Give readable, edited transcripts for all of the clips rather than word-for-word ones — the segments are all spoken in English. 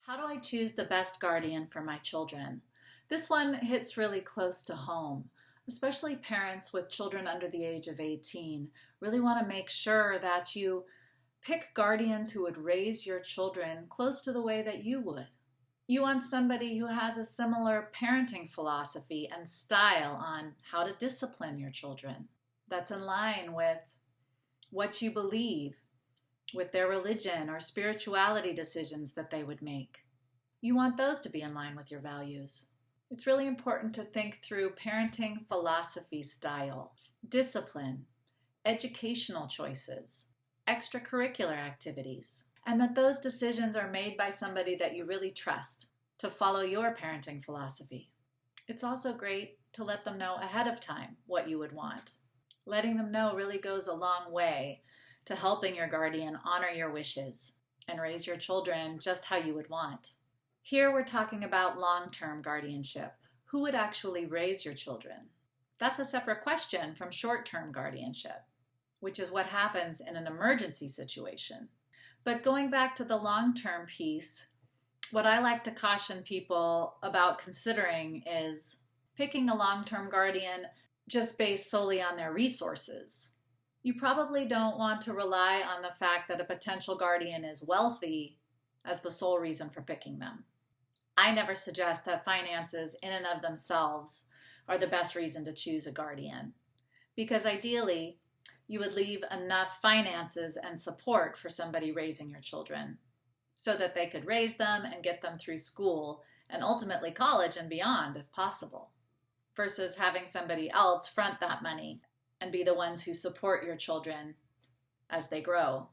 How do I choose the best guardian for my children? This one hits really close to home. Especially parents with children under the age of 18 really want to make sure that you pick guardians who would raise your children close to the way that you would. You want somebody who has a similar parenting philosophy and style on how to discipline your children. That's in line with what you believe, with their religion or spirituality decisions that they would make. You want those to be in line with your values. It's really important to think through parenting philosophy style, discipline, educational choices, extracurricular activities, and that those decisions are made by somebody that you really trust to follow your parenting philosophy. It's also great to let them know ahead of time what you would want. Letting them know really goes a long way to helping your guardian honor your wishes and raise your children just how you would want. Here we're talking about long-term guardianship. Who would actually raise your children? That's a separate question from short-term guardianship, which is what happens in an emergency situation. But going back to the long-term piece, what I like to caution people about considering is picking a long-term guardian just based solely on their resources. You probably don't want to rely on the fact that a potential guardian is wealthy as the sole reason for picking them. I never suggest that finances in and of themselves are the best reason to choose a guardian, because ideally you would leave enough finances and support for somebody raising your children so that they could raise them and get them through school and ultimately college and beyond if possible, versus having somebody else front that money and be the ones who support your children as they grow.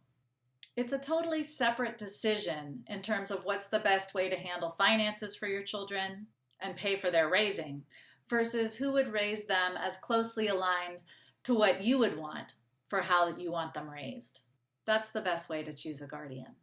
It's a totally separate decision in terms of what's the best way to handle finances for your children and pay for their raising versus who would raise them as closely aligned to what you would want for how you want them raised. That's the best way to choose a guardian.